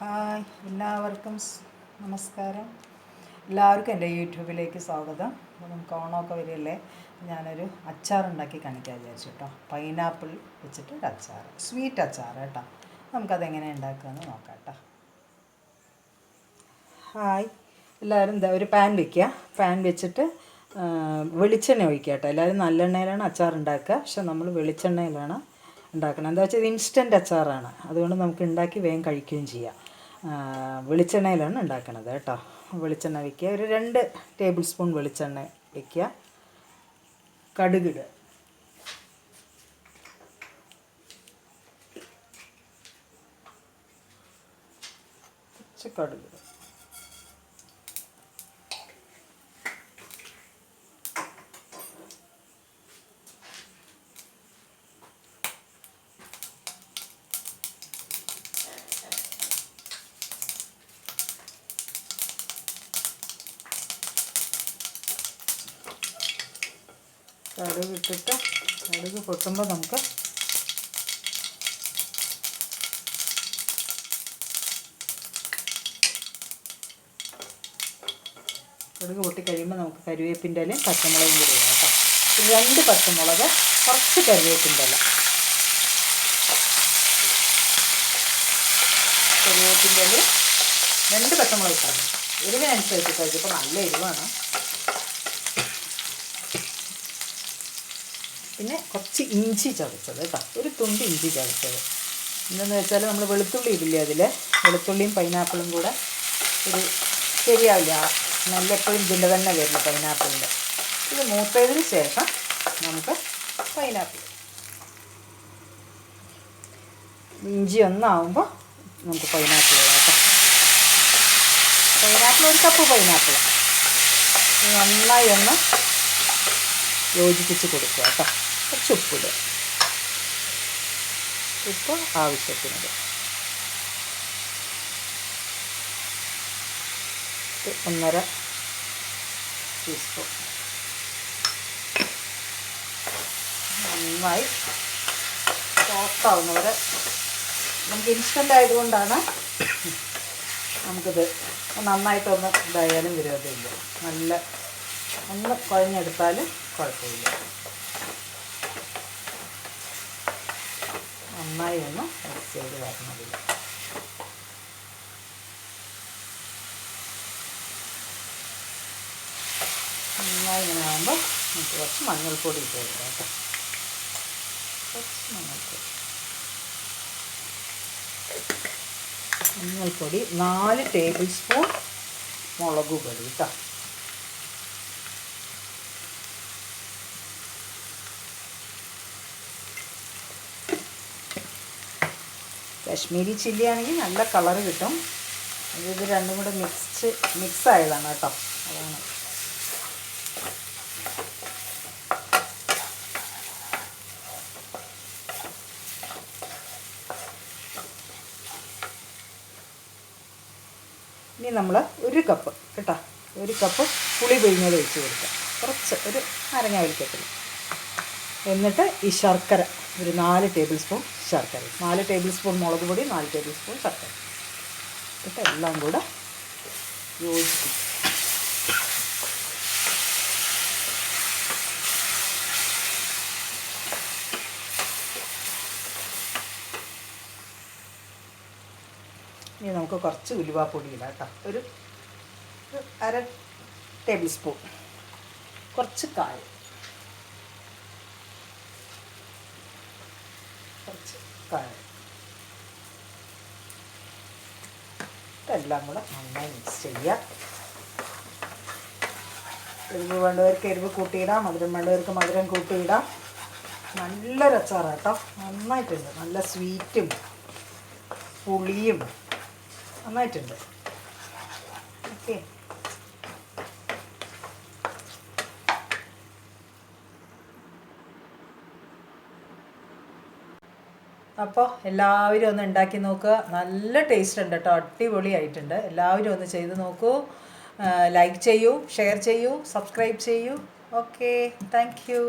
Hi എല്ലാവർക്കും നമസ്കാരം. എല്ലാവർക്കും എൻ്റെ യൂട്യൂബിലേക്ക് സ്വാഗതം. അപ്പോൾ നമുക്ക് ഓണമൊക്കെ വരികയല്ലേ, ഞാനൊരു അച്ചാർ ഉണ്ടാക്കി കാണിക്കാൻ വിചാരിച്ചു കേട്ടോ. പൈനാപ്പിൾ വെച്ചിട്ട് ഒരു അച്ചാർ, സ്വീറ്റ് അച്ചാർ കേട്ടോ. നമുക്കതെങ്ങനെ ഉണ്ടാക്കുകയെന്ന് നോക്കാം കേട്ടോ. ഹായ് എല്ലാവരും എന്താ ഒരു പാൻ വയ്ക്കുക. പാൻ വെച്ചിട്ട് വെളിച്ചെണ്ണ ഒഴിക്കുക കേട്ടോ. എല്ലാവരും നല്ലെണ്ണയിലാണ് അച്ചാർ ഉണ്ടാക്കുക, പക്ഷെ നമ്മൾ വെളിച്ചെണ്ണയിലാണ് ഉണ്ടാക്കണം. എന്താ വെച്ചാൽ ഇത് ഇൻസ്റ്റൻറ്റ് അച്ചാറാണ്, അതുകൊണ്ട് നമുക്ക് ഉണ്ടാക്കി വേഗം കഴിക്കുകയും ചെയ്യാം. വെളിച്ചെണ്ണയിലാണ് ഉണ്ടാക്കുന്നത് കേട്ടോ. വെളിച്ചെണ്ണ വയ്ക്കുക, ഒരു 2 ടേബിൾ സ്പൂൺ വെളിച്ചെണ്ണ വയ്ക്കുക. കടുകിടുക, കുറച്ച് കടുകിടുക. കടുക് ഇട്ടിട്ട് കടുക് പൊട്ടുമ്പോൾ നമുക്ക് കടുക് പൊട്ടിക്കഴിയുമ്പോൾ നമുക്ക് കരിവേപ്പിൻ്റെ ഇലയും പച്ചമുളകും കൂടി ഇടാം കേട്ടോ. 2 പച്ചമുളക്, കുറച്ച് കരിവേപ്പിൻ്റെ ഇല. കരിവേപ്പിൻ്റെ ഇല 2 പച്ചമുളക് ഇട്ടാൽ എരിവിനനുസരിച്ച് കഴിച്ചപ്പോൾ നല്ല എരിവാണ്. പിന്നെ കുറച്ച് ഇഞ്ചി ചതച്ചത് കേട്ടോ, ഒരു തുണ്ട് ഇഞ്ചി ചതച്ചത്. എന്താണെന്ന് വെച്ചാൽ നമ്മൾ വെളുത്തുള്ളി ഇടില്ലേ, അതിൽ വെളുത്തുള്ളിയും പൈനാപ്പിളും കൂടെ ഒരു ശരിയാവില്ല, നല്ല എപ്പോഴും ഇതിൻ്റെ തന്നെ വരുന്നു പൈനാപ്പിളിൻ്റെ. ഇത് മൂത്തതിന് ശേഷം നമുക്ക് പൈനാപ്പിൾ, ഇഞ്ചി ഒന്നാവുമ്പോൾ നമുക്ക് പൈനാപ്പിൾ ഇടാം കേട്ടോ. പൈനാപ്പിൾ 1 കപ്പ് പൈനാപ്പിൾ നന്നായി ഒന്ന് യോജിപ്പിച്ച് കൊടുക്കുക കേട്ടോ. കുറച്ച് ഉപ്പിടുക, ഉപ്പ് ആവശ്യത്തിനത്. 1.5 ടീസ്പൂൺ. നന്നായി സോഫ്റ്റാവുന്നവരെ, നമുക്ക് ഇൻസ്റ്റൻ്റ് ആയതുകൊണ്ടാണ് നമുക്കിത് നന്നായിട്ടൊന്ന് ഇതായാലും വിരോധമില്ല. നല്ല ഒന്ന് കുഴഞ്ഞെടുത്താലും കുഴപ്പമില്ല. നന്നായി ഒന്ന് മിക്സ് ചെയ്ത് വരണതില്ല. നന്നായി ഇങ്ങനെ ആകുമ്പോൾ നമുക്ക് കുറച്ച് മഞ്ഞൾപ്പൊടി ഇട്ട് കൊടുക്കാം കേട്ടോ. കുറച്ച് മഞ്ഞൾപ്പൊടി 4 ടേബിൾ സ്പൂൺ മുളക് പൊടി കേട്ടോ. കാശ്മീരി ചില്ലി ആണെങ്കിൽ നല്ല കളറ് കിട്ടും. ഇത് രണ്ടും കൂടെ മിക്സ് ആയതാണ് കേട്ടോ, അതാണ്. ഇനി നമ്മൾ 1 കപ്പ് കേട്ടോ, 1 കപ്പ് പുളി പിഴിഞ്ഞത് ഒഴിച്ച് കൊടുക്കുക. കുറച്ച് ഒരു നാരങ്ങ വലിക്കത്തില്ല. എന്നിട്ട് ഈ ശർക്കര ഒരു 4 ടേബിൾ സ്പൂൺ ശർക്കര, 4 ടേബിൾ സ്പൂൺ മുളക് പൊടി, 4 ടേബിൾ സ്പൂൺ ശർക്കര എന്നിട്ട് എല്ലാം കൂടെ യോജിപ്പിക്കും. ഇനി നമുക്ക് കുറച്ച് ഉലുവാപ്പൊടി ഇടാം കേട്ടോ. ഒരു 1/2 ടേബിൾ സ്പൂൺ. കുറച്ച് കായം, എല്ലാം കൂടെ നന്നായി മിക്സ് ചെയ്യുക. എരിവ് വേണ്ടവർക്ക് എരിവ് കൂട്ടിയിടാം, മധുരം വേണ്ടവർക്ക് മധുരം കൂട്ടിയിടാം. നല്ലൊരു അച്ചാറാണ് കേട്ടോ, നന്നായിട്ടുണ്ട്. നല്ല സ്വീറ്റും പുളിയും നന്നായിട്ടുണ്ട്. ഓക്കെ, അപ്പോൾ എല്ലാവരും ഒന്ന് ഉണ്ടാക്കി നോക്കുക. നല്ല ടേസ്റ്റ് ഉണ്ട് കേട്ടോ, അടിപൊളിയായിട്ടുണ്ട്. എല്ലാവരും ഒന്ന് ചെയ്ത് നോക്കൂ. ലൈക്ക് ചെയ്യൂ, ഷെയർ ചെയ്യൂ, സബ്സ്ക്രൈബ് ചെയ്യൂ. Okay, thank you.